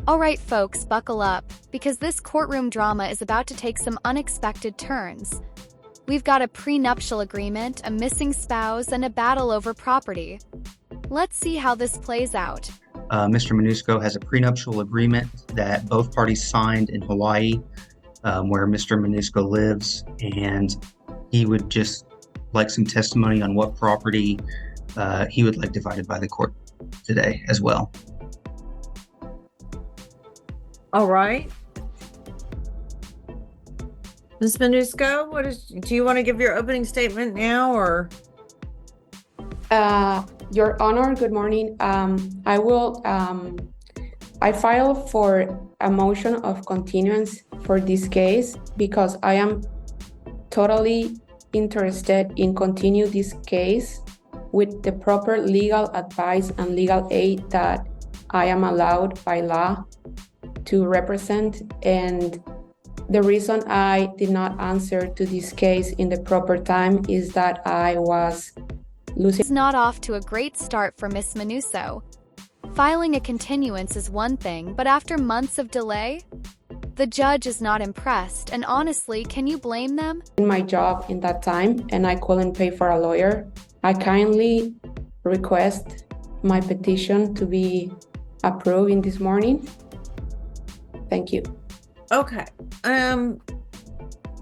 All right, folks, buckle up, because this courtroom drama is about to take some unexpected turns. We've got a prenuptial agreement, a missing spouse, and a battle over property. Let's see how this plays out. Mr. Manusco has a prenuptial agreement that both parties signed in Hawaii, where Mr. Manusco lives, and he would just like some testimony on what property he would like divided by the court today as well. All right. Ms. Manusco, do you want to give your opening statement now or? Your Honor, good morning. I file for a motion of continuance for this case because I am totally interested in continue this case with the proper legal advice and legal aid that I am allowed by law to represent. And the reason I did not answer to this case in the proper time is that I was losing. It's not off to a great start for Miss Manusco. Filing a continuance is one thing, but after months of delay, the judge is not impressed, and honestly, can you blame them? In my job in that time, and I couldn't pay for a lawyer. I kindly request my petition to be approved in this morning. Thank you. Okay.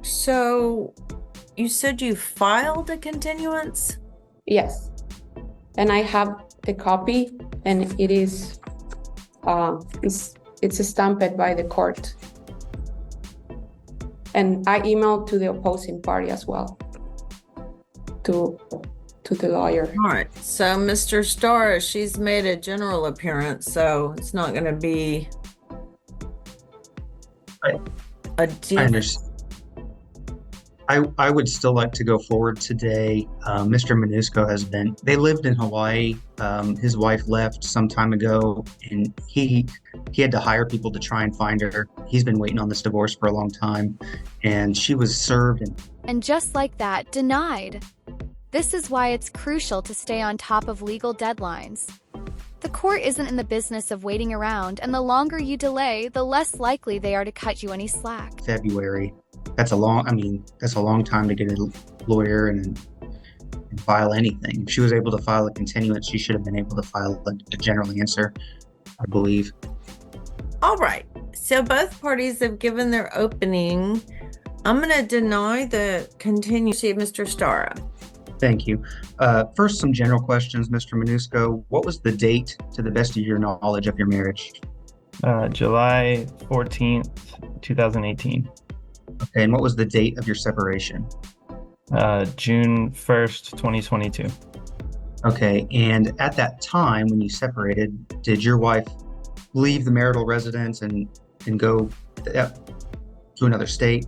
So you said you filed a continuance? Yes. And I have the copy, and it is it's stamped by the court. And I emailed to the opposing party as well, to the lawyer. All right. So Mr. Starr, she's made a general appearance, so it's not going to be I understand. I would still like to go forward today. Mr. Manusco they lived in Hawaii. His wife left some time ago, and he had to hire people to try and find her. He's been waiting on this divorce for a long time, and she was served. And just like that, denied. This is why it's crucial to stay on top of legal deadlines. The court isn't in the business of waiting around, and the longer you delay, the less likely they are to cut you any slack. February. That's a long time to get a lawyer and file anything. If she was able to file a continuance, she should have been able to file a general answer, I believe. All right. So both parties have given their opening. I'm going to deny the continuance. Mr. Starr. Thank you. First, some general questions, Mr. Manusco. What was the date, to the best of your knowledge, of your marriage? July 14th, 2018. Okay, and what was the date of your separation? June 1st, 2022. Okay, and at that time when you separated, did your wife leave the marital residence and go to another state?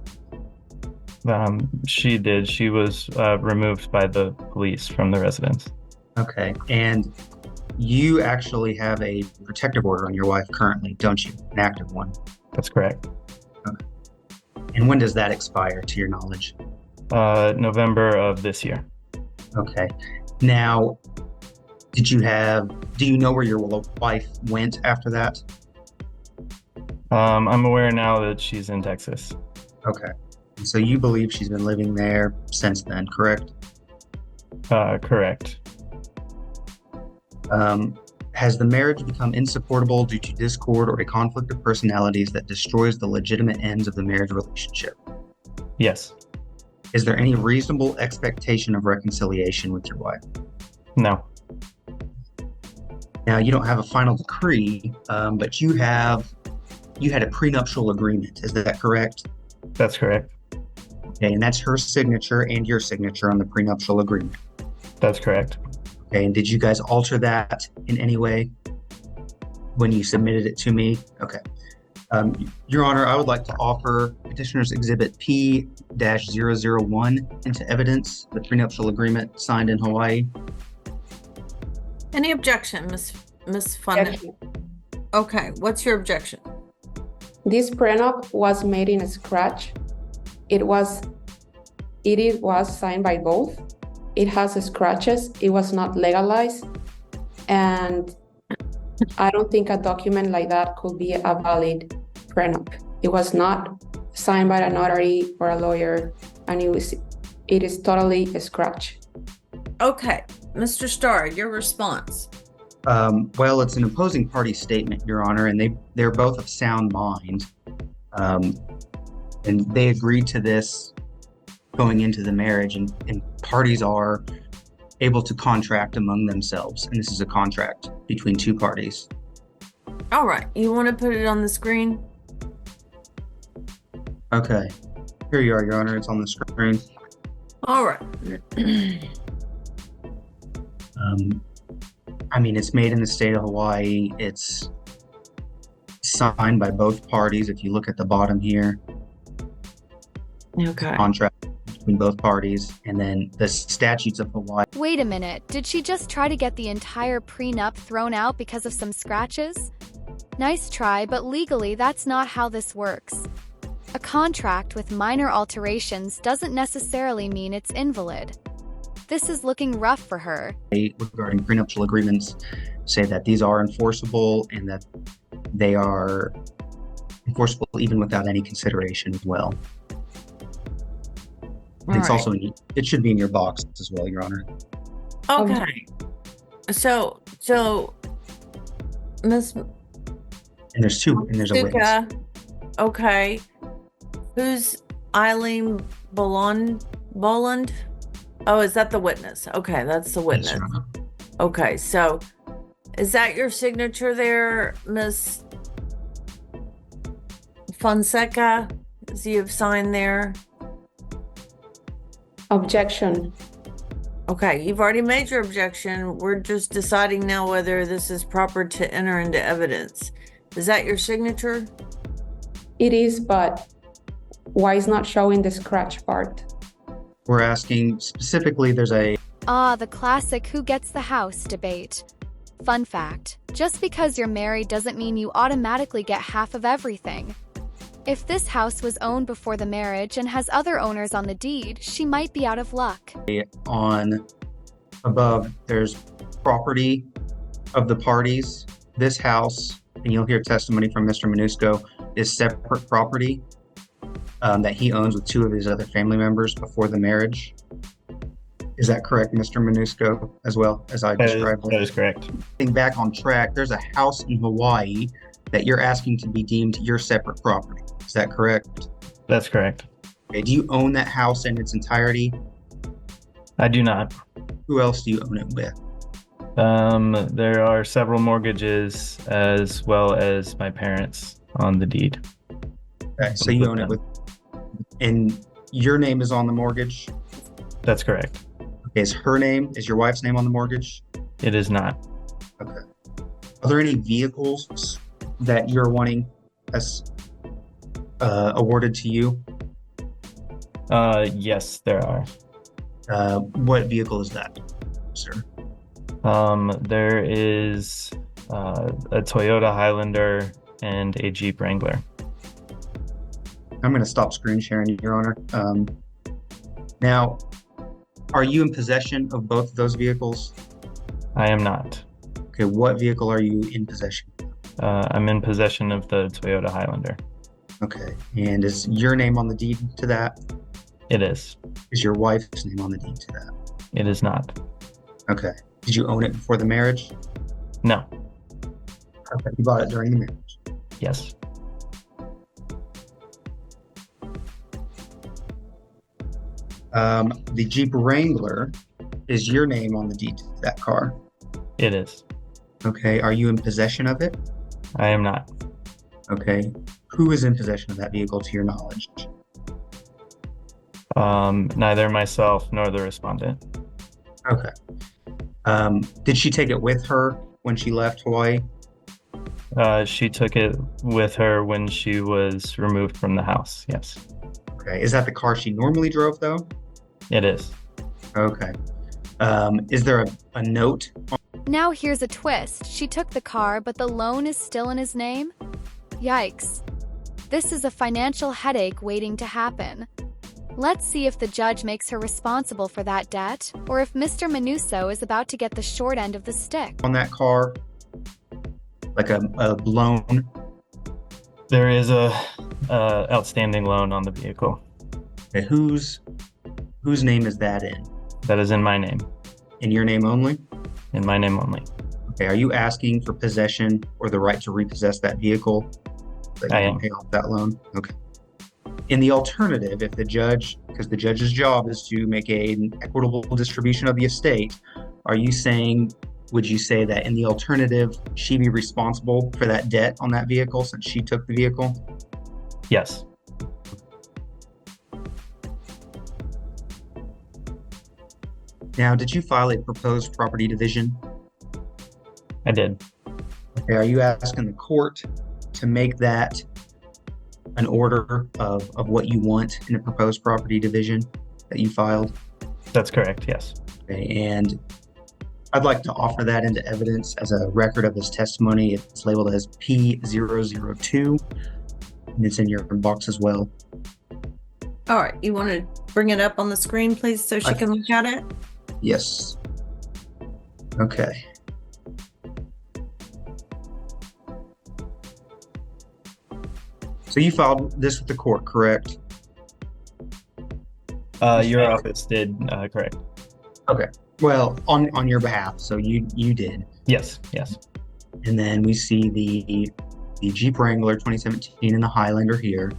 She did. She was removed by the police from the residence. Okay, and you actually have a protective order on your wife currently, don't you? An active one. That's correct. Okay. And when does that expire, to your knowledge? November of this year. Okay. Now, do you know where your wife went after that? I'm aware now that she's in Texas. Okay. So you believe she's been living there since then, correct? Correct. Has the marriage become insupportable due to discord or a conflict of personalities that destroys the legitimate ends of the marriage relationship? Yes. Is there any reasonable expectation of reconciliation with your wife? No. Now, you don't have a final decree, but you had a prenuptial agreement. Is that correct? That's correct. Okay, and that's her signature and your signature on the prenuptial agreement. That's correct. Okay, and did you guys alter that in any way when you submitted it to me? Okay. Your Honor, I would like to offer Petitioner's Exhibit P-001 into evidence, the prenuptial agreement signed in Hawaii. Any objection, Ms. Funden? Okay, what's your objection? This prenup was made in scratch. It was signed by both. It has scratches. It was not legalized. And I don't think a document like that could be a valid prenup. It was not signed by a notary or a lawyer, and it is totally a scratch. Okay, Mr. Starr, your response. Well, it's an opposing party statement, Your Honor, and they're both of sound mind. And they agreed to this going into the marriage, and parties are able to contract among themselves, and this is a contract between two parties. All right, you want to put it on the screen? Okay, here you are, Your Honor. It's on the screen. All right. I mean, it's made in the state of Hawaii. It's signed by both parties. If you look at the bottom here, Okay. contract between both parties, and then the statutes of Hawaii. Wait a minute, did she just try to get the entire prenup thrown out because of some scratches? Nice try, but legally that's not how this works. A contract with minor alterations doesn't necessarily mean it's invalid. This is looking rough for her. Regarding prenuptial agreements say that these are enforceable and that they are enforceable even without any consideration as well. All It's right. also it should be in your box as well, Your Honor. Okay. So Miss And there's two, and there's a witness. Suka, okay. Who's Eileen Boland? Oh, is that the witness? Okay, that's the Yes, witness. Your Honor. Okay, so is that your signature there, Miss Fonseca? Do you have signed there? Objection. Okay, you've already made your objection. We're just deciding now whether this is proper to enter into evidence. Is that your signature? It is, but why is not showing the scratch part? We're asking specifically, there's a Ah, the classic who gets the house debate. Fun fact, just because you're married doesn't mean you automatically get half of everything. If this house was owned before the marriage and has other owners on the deed, she might be out of luck. on above, there's property of the parties. This house, and you'll hear testimony from Mr. Minusco, is separate property that he owns with two of his other family members before the marriage. Is that correct, Mr. Minusco, as well as I described? That is correct. Getting back on track, there's a house in Hawaii that you're asking to be deemed your separate property. Is that correct? That's correct. Okay, do you own that house in its entirety? I do not. Who else do you own it with? There are several mortgages as well as my parents on the deed. Okay, so you own it with, and your name is on the mortgage? That's correct. Okay, is your wife's name on the mortgage? It is not. Okay. Are there any vehicles that you're wanting as awarded to you? Yes, there are. What vehicle is that, sir? There is a Toyota Highlander and a Jeep Wrangler. I'm going to stop screen sharing, Your Honor. Now, are you in possession of both of those vehicles? I am not. Okay, what vehicle are you in possession of? I'm in possession of the Toyota Highlander. Okay, and is your name on the deed to that? It is. Is your wife's name on the deed to that? It is not. Okay. Did you own it before the marriage? No. Okay, you bought it during the marriage. Yes. The Jeep Wrangler, is your name on the deed to that car? It is. Okay, are you in possession of it? I am not. Okay, who is in possession of that vehicle to your knowledge? Neither myself nor the respondent. Okay. Did she take it with her when she left Hawaii? She took it with her when she was removed from the house. Yes, Okay, is that the car she normally drove though? it is. Okay. Is there a note? Now here's a twist. She took the car, but the loan is still in his name? Yikes. This is a financial headache waiting to happen. Let's see if the judge makes her responsible for that debt, or if Mr. Manuso is about to get the short end of the stick. On that car? like a loan? There is a outstanding loan on the vehicle. Okay, whose name is that in? That is in my name. In your name only? In my name only. Okay, are you asking for possession or the right to repossess that vehicle? That I you am. can pay off that loan? Okay. In the alternative, if the judge, because the judge's job is to make an equitable distribution of the estate, would you say that in the alternative, she be responsible for that debt on that vehicle since she took the vehicle? Yes. Now, did you file a proposed property division? I did. Okay, are you asking the court to make that an order of what you want in a proposed property division that you filed? That's correct. Yes. Okay, and I'd like to offer that into evidence as a record of his testimony. It's labeled as P002, and it's in your box as well. All right, you want to bring it up on the screen, please, so she can look at it? Yes. Okay. So you filed this with the court, correct? Your office did, correct. Okay. Well, on your behalf, so you did. Yes. Yes. And then we see the Jeep Wrangler 2017 and the Highlander here.